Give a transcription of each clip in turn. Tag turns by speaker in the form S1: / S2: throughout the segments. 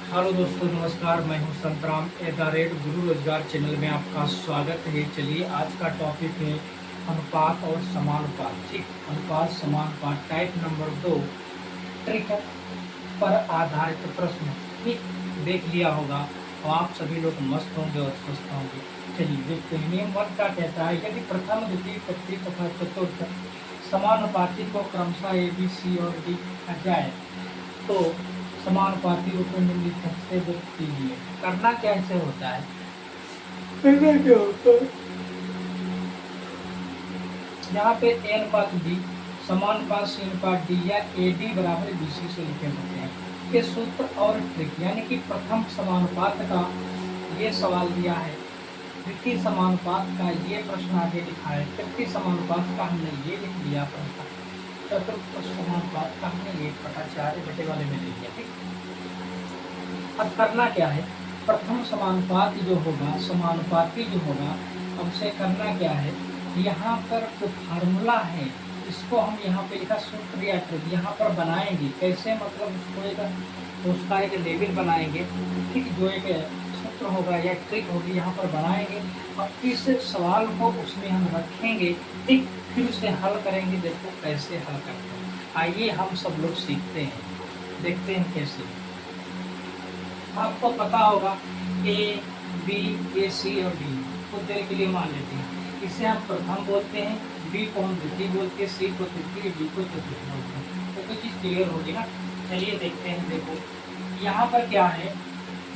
S1: Hello दोस्तों, नमस्कार। मैं हूं संतराम @गुरु रोजगार चैनल में आपका स्वागत है। चलिए, आज का टॉपिक है अनुपात और समानुपात। ठीक, अनुपात समानुपात टाइप नंबर 2, ट्रिक पर आधारित प्रश्न। ठीक, देख लिया होगा और आप सभी लोग मस्त होंगे और स्वस्थ होंगे। चलिए देखते हैं। नियम 1 का कहता है, यदि प्रथम, द्वितीय, तृतीय तथा चतुर्थ समानुपाती को क्रमशः ए, बी, सी और डी लिखा जाए तो समानुपाती रूप में निम्नलिखित से व्यक्त कीजिए। करना कैसे होता है? करना क्या होता है? यहाँ पे ए अनुपात बी समानुपात सी अनुपात डी या ए डी बराबर बी सी से लिखे होते हैं। ये सूत्र और ट्रिक, यानी कि प्रथम समानुपात का ये सवाल दिया है, द्वितीय समानुपात का ये प्रश्न आगे लिखा है, तृतीय समानुपात का हमने ये लिख लिया प्रश्न, चतुर्थ समानुपात का हमने ये पटाचार्य बटे वाले में ले लिया। ठीक, अब करना क्या है? प्रथम समानुपात जो होगा, समानुपाती जो होगा, हमसे करना क्या है? यहाँ पर जो फार्मूला है इसको हम यहाँ पे लिखा सूत्र या ट्रिक यहाँ पर बनाएंगे। कैसे? मतलब उसको उसका एक लेवल बनाएंगे। ठीक, जो एक सूत्र होगा या ट्रिक होगी यहाँ पर बनाएंगे और इस सवाल को उसमें हम रखेंगे। ठीक, फिर उसे हल करेंगे। देखो कैसे हल करते हैं। आइए हम सब लोग सीखते हैं, देखते हैं कैसे। आपको पता होगा ए बी, ए सी और डी को देर के लिए मान लेते हैं। इसे हम प्रथम बोलते हैं, बी को हम द्वितीय बोलते हैं, सी को तृतीय, डी को चतुर्थ बोलते हैं। तो कुछ चीज़ क्लियर होगी ना। चलिए देखते हैं। देखो यहाँ पर क्या है,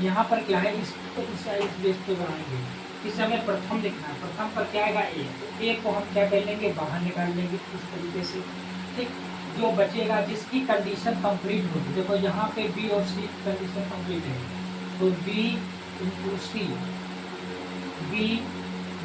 S1: यहाँ पर क्या है, इसको इस बेस पे बनाएंगे। इसे हमें प्रथम लिखना है। प्रथम पर क्या आएगा? ए। तो ए को हम क्या कर लेंगे? बाहर निकाल लेंगे इस तरीके से। ठीक, जो बचेगा जिसकी कंडीशन कंप्लीट होगी, देखो यहाँ पे बी और सी की कंडीशन कंप्लीट है, तो बी इंटू सी, बी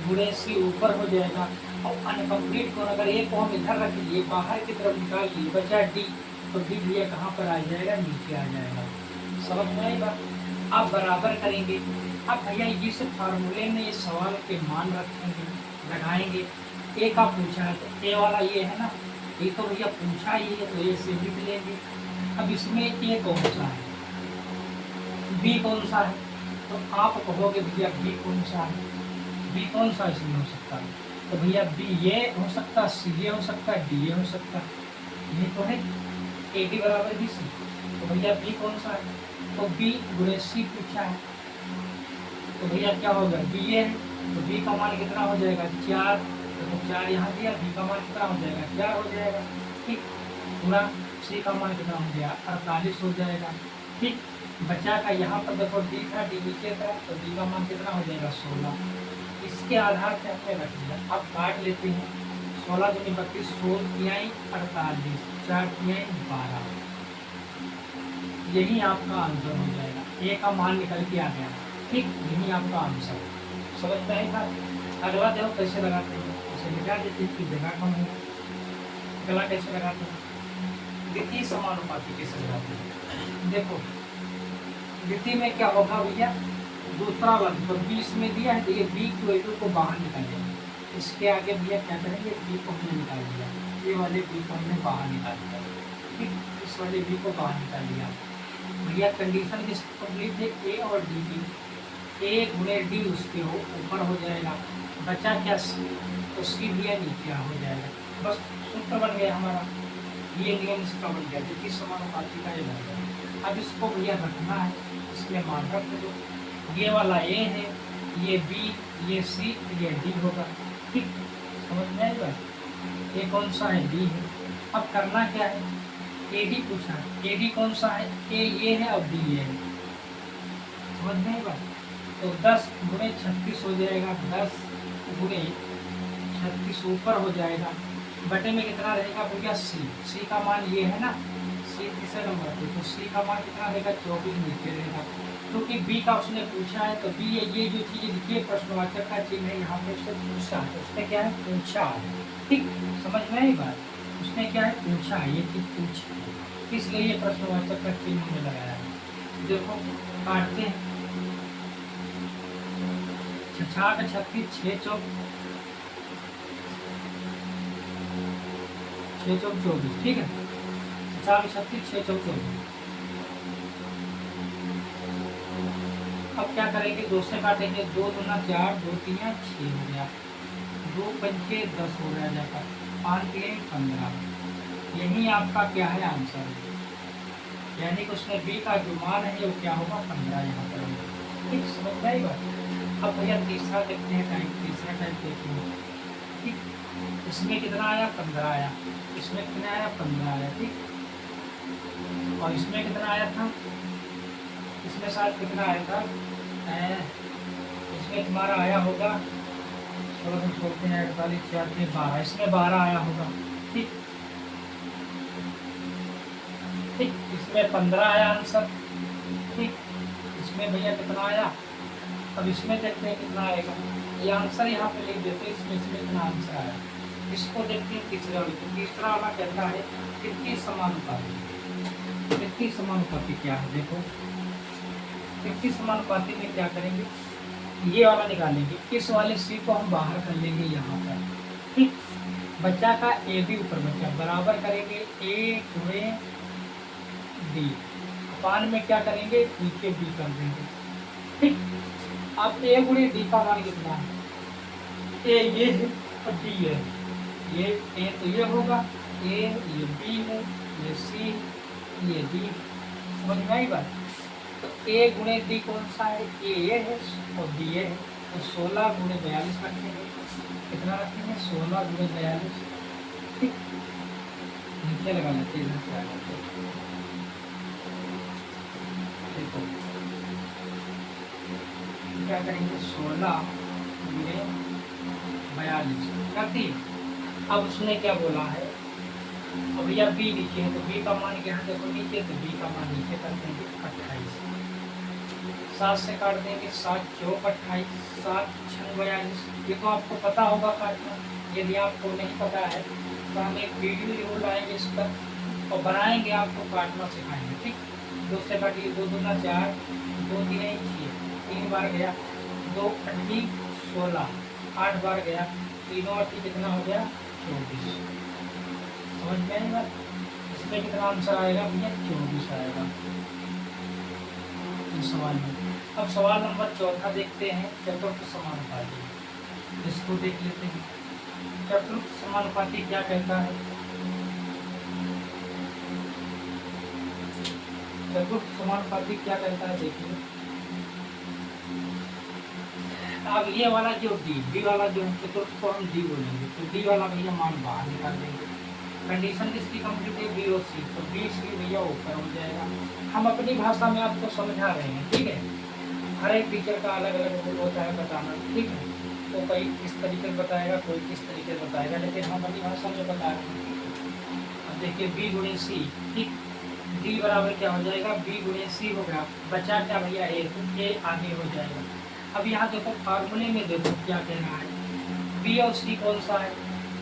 S1: गुणे सी ऊपर हो जाएगा और अनकम्प्लीट को अगर ए को हम इधर रख लिए, बाहर की तरफ निकाल लिए, बचा डी, तो डी भैया कहाँ पर आ जाएगा? नीचे आ जाएगा। समझ में आई बात? आप बराबर करेंगे। अब भैया इस फार्मूले में इस सवाल के मान रखेंगे, लगाएंगे। ए का पूछा है तो ए वाला ये है ना, ये तो भैया पूछा ही है तो ए से लिख लेंगे। अब इसमें ए कौन सा है, बी कौन सा है? तो आप कहोगे भैया बी कौन सा है? बी कौन सा इसमें हो सकता है? तो भैया बी ये हो सकता है, सी ये हो सकता है, डी ये हो सकता है। ये तो है ए डी बराबर बी सी। तो भैया बी कौन सा है? तो बी गुणे सी पूछा है, तो भैया क्या होगा? बी ये है, तो बी का मान कितना हो जाएगा? 4। तो 4 यहाँ दिया, बी का मान कितना हो जाएगा? 4 हो जाएगा। ठीक, पूरा सी का मान कितना हो जाएगा? 48 हो जाएगा। ठीक, बचा का यहाँ पर देखो डी था, डी नीचे था, तो डी का मान कितना हो जाएगा? 16। इसके आधार पे हमने रख दिया। अब काट लेते हैं। 16 दूनी 32, 16 तिहाई 48, 4 तिहाई 12। यही आपका आंसर हो जाएगा। ए का मान निकल के आ गया। ठीक, यही आपका आंसर। समझ में आई बात? अगला देखो कैसे लगाते हैं। इसे मिटा देते हैं कि जगह कम है। अगला कैसे लगाते हैं? द्वितीय समानुपाती कैसे लगाते हैं? देखो द्वितीय में क्या होगा भैया? दूसरा वाला तो 20 में दिया है, तो ये बी को बाहर निकालेंगे। इसके आगे भैया क्या करेंगे? बी को हमने निकाल दिया, ये वाले बी को हमने बाहर निकाल दिया। ठीक, इस वाले बी को बाहर निकाल दिया। भैया कंडीशन किसकी कंप्लीट है? ए और डी की। ए गुणे डी उसके ऊपर हो जाएगा। बचा क्या? सी, तो सी भैया नीचे हो जाएगा। बस सूत्र बन गया हमारा। ये नियम इसका बन गया, द्वितीय समानुपाती का ये बन गया। अब इसको भैया रखना है, इसमें मान रख दो। ये वाला ए है, ये बी, ये सी, ये डी होगा। ठीक, समझ में आई बात? ये कौन सा है? डी है। अब करना क्या है? ए डी पूछा है, ए डी कौन सा है? ए ये है और डी ये है। समझ में आई बात? तो 10 गुणे 36 हो जाएगा, 10 गुणे 36 ऊपर हो जाएगा, बटे में कितना रहेगा भैया? सी। सी का मान ये है ना, सी तीसरे नंबर पे, तो सी का मान कितना रहेगा? 24 नीचे रहेगा। क्योंकि बी का उसने पूछा है, तो बी ये जो चीज़ लिखिए प्रश्नवाचक का चिन्ह है, यहाँ पे उससे पूछा है, उसने क्या है? पूछा है। ठीक, समझ में आई बात? उसने क्या है? पूछा है, ये चीज़ पूछी है, इसलिए ये प्रश्नवाचक का चिन्ह हमने लगाया है। देखो काटते हैं। 6 36, 6 चौक 24। ठीक है, 6 36, 6 चौक 24। अब क्या करेंगे, 2 से काटेंगे, 2 दूना 4, 2 तीन 6 हो गया, 2 पंचे 10 हो गया जाकर, 5 तीन 15। यही आपका क्या है आंसर है, यानी कि उसमें बी का जो मान है वो क्या होगा 15 यहाँ पर होगा। ठीक, समझ में आई बात। अब भैया तीसरा देखते हैं टाइम, तीसरा टाइम देखते हैं। ठीक, इसमें कितना आया 15 आया, इसमें कितना आया 15 आया। ठीक, और इसमें कितना आया था, इसमें शायद कितना आया था, इसमें तुम्हारा आया होगा, थोड़ा सा छोड़ते हैं, 48 4 में 12, इसमें 12 आया होगा। ठीक ठीक, इसमें 15 आया आंसर। ठीक, इसमें भैया कितना आया, अब इसमें देखते हैं कितना आएगा, ये आंसर यहाँ पे लिख देते हैं, इसमें कितना आंसर आया। इसको देखते हैं तीसरा वाला, तो तीसरा वाला कहता है कितनी समानुपाती। कितनी समानुपाती क्या है, देखो कितनी समानुपाती में क्या करेंगे, ये वाला निकालेंगे, इस वाले सी को हम बाहर कर लेंगे यहाँ पर। ठीक, बच्चा का ए बी ऊपर बच्चा, बराबर करेंगे ए गुणे डी, अपान में क्या करेंगे नीचे बी कर देंगे। ठीक, अब ए गुणे डी का मान कितना है, ए ये है और डी है, ये ए तो ये होगा, ए ये बी है, ये सी ये डी, समझ में आई बात। तो ए गुणे डी कौन सा है, ए ये है और डी ये है, तो 16 गुणे 42 रखेंगे, कितना रखेंगे 16 गुणे 42। ठीक, नीचे लगा लेते हैं, देखो क्या करेंगे 16 गुणे 42 करती। अब उसने क्या बोला है, अब भैया बी नीचे है तो बी का मान क्या है, देखो नीचे, तो बी का मान नीचे कर देंगे 28, 7 से काट देंगे, 7 चौक 28, 7 6 42। ये तो आपको पता होगा काटना, यदि आपको नहीं पता है तो हम एक वीडियो जरूर लाएंगे इस पर और बनाएंगे, आपको काटना सिखाएंगे। ठीक, 2 से काटिए, 2 दूना 4, 2 तीन 6, 3 बार गया, 2 अट्ठी 16, 8 बार गया, 3 अट्ठी कितना हो गया 24। समझ में आई बात, इसमें कितना आंसर आएगा भैया 24 आएगा इस सवाल में। अब सवाल नंबर 4 देखते हैं, चतुर्थ समानुपाती, इसको देख लेते हैं। चतुर्थ समानुपाती क्या कहता है, चतुर्थ समानुपाती क्या कहता है देखिए। अब ये वाला जो डी वाला जो चतुर्थ को हम डी बोलेंगे, तो डी वाला भैया मान बाहर निकाल देंगे। कंडीशन किसकी कंप्लीट है, बी और सी, तो बी सी भैया ऊपर हो जाएगा। हम अपनी भाषा में आपको समझा रहे हैं, ठीक है, हर एक टीचर का अलग अलग रूल होता है बताना। ठीक है, तो कोई किस तरीके से बताएगा, कोई किस तरीके से बताएगा, लेकिन हम अपनी भाषा में बता रहे हैं। अब देखिए बी गुणे सी, ठीक, डी बराबर क्या हो जाएगा, बी गुणे सी हो गया, बचा क्या भैया ए आगे हो जाएगा। अब यहाँ देखो फार्मूले में देखो क्या कहना है, बी और सी कौन सा है,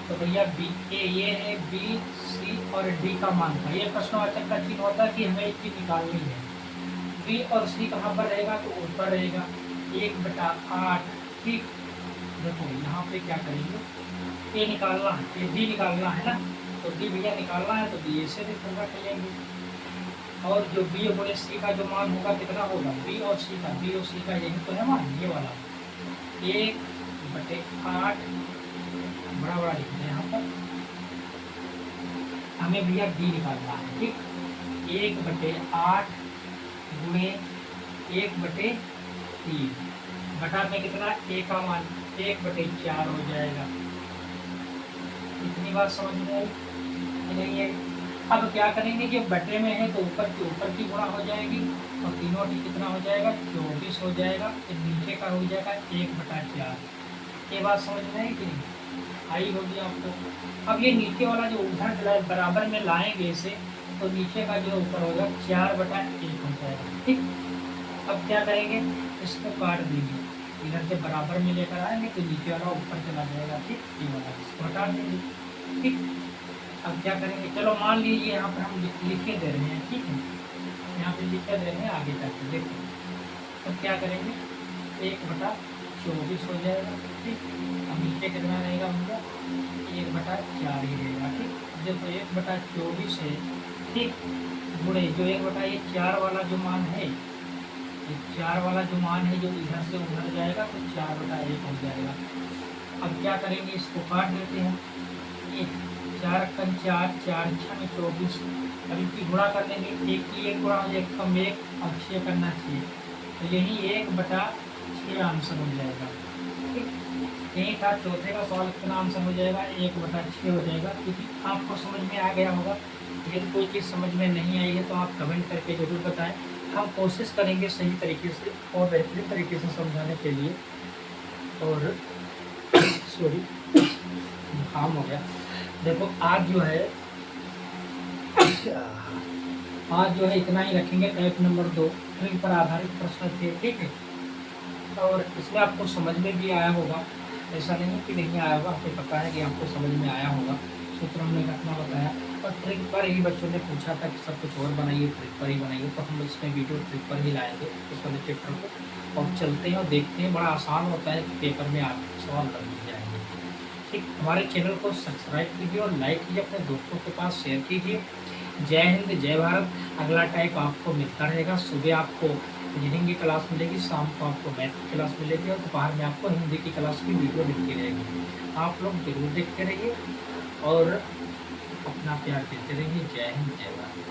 S1: तो भैया बी ए ये है, बी सी और डी का मान था। ये प्रश्नवाचक का चिन्ह होता है कि हमें एक चीज निकालनी है, बी और सी कहाँ पर रहेगा, तो ऊपर रहेगा 1/8। ठीक, देखो यहाँ पे क्या करेंगे, ए निकालना है, ए डी निकालना है ना, तो डी भैया निकालना है तो बी ए से भी पूरा करेंगे। और जो बी और सी का जो मान होगा कितना होगा, बी और सी का यही तो है मान, ये वाला 1/8 बड़ा बड़ा लिखते हैं यहाँ पर, हमें भैया डी निकालना है। ठीक, 1/8 गुणे 1/3, बटा में कितना ए का मान 1/4 हो जाएगा। इतनी बात समझ में आई नहीं है। अब क्या करेंगे, कि बटे में है तो ऊपर की गुणा हो जाएगी और तीनों की कितना हो जाएगा 24 हो जाएगा, फिर नीचे का हो जाएगा 1/4। ये बात समझ में आई कि नहीं आई होगी आपको। अब ये नीचे वाला जो उधर बराबर में लाएंगे इसे, तो नीचे का जो ऊपर होगा 4/1 हो जाएगा। ठीक, अब क्या करेंगे, इसको काट देंगे, इधर से बराबर में लेकर आएंगे तो नीचे वाला ऊपर चला जाएगा। ठीक, ये वाला इसको हटा देंगे। ठीक, अब क्या करेंगे, चलो मान लीजिए यहाँ पर हम लिखे दे रहे हैं, ठीक है, यहाँ पे लिखे दे रहे हैं, आगे तक देखो तो क्या करेंगे 1/24 हो जाएगा। ठीक, अब नीचे कितना रहेगा भैया 1/4 ही रहेगा। ठीक, देखो 1/24 है, ठीक, गुणे जो 1/4 वाला जो मान है ये 4 वाला जो मान है जो इधर से उधर जाएगा तो 4/1 हो जाएगा। अब क्या करेंगे, इसको काट देते हैं। एक 4 कम 4, 4 6 24। अब इनकी गुणा कर देंगे, एक की एक गुणा हो जाएगा, कम 1 और 6 करना चाहिए, तो यही 1/6 आंसर हो जाएगा। ठीक, यही था चौथे का सवाल, कितना आंसर हो जाएगा, 1/6 हो जाएगा। क्योंकि आपको समझ में आ गया होगा। यदि कोई चीज़ समझ में नहीं आई है तो आप कमेंट करके ज़रूर बताएं। हम कोशिश करेंगे सही तरीके से और बेहतरीन तरीके से समझाने के लिए। और सॉरी, जुकाम हो गया। देखो आज जो है इतना ही रखेंगे। टाइप नंबर 2 ट्रिक पर आधारित प्रश्न थे, ठीक है। और इसमें आपको समझ में भी आया होगा, ऐसा नहीं कि नहीं आया होगा, आपको पता है कि आपको समझ में आया होगा। सूत्र हमने रखना बताया और ट्रिक पर ही बच्चों ने पूछा था कि सब कुछ और बनाइए, ट्रिक पर ही बनाइए, तो हम इसमें वीडियो ट्रिक पर ही लाएंगे इस वाले चैप्टर को। और चलते हैं और देखते हैं, बड़ा आसान होता है कि पेपर में आप सवाल कर दिए जाएंगे। ठीक, हमारे चैनल को सब्सक्राइब कीजिए और लाइक कीजिए, अपने दोस्तों के पास शेयर कीजिए। जय हिंद, जय भारत। अगला टाइप आपको मिलता रहेगा। सुबह आपको रीडिंग की क्लास मिलेगी, शाम को आपको मैथ की क्लास मिलेगी और दोपहर में आपको हिंदी की क्लास की वीडियो मिलती रहेगी। आप लोग जरूर देखते रहिए और अपना प्यार देते रहिए। जय हिंद, जय भारत।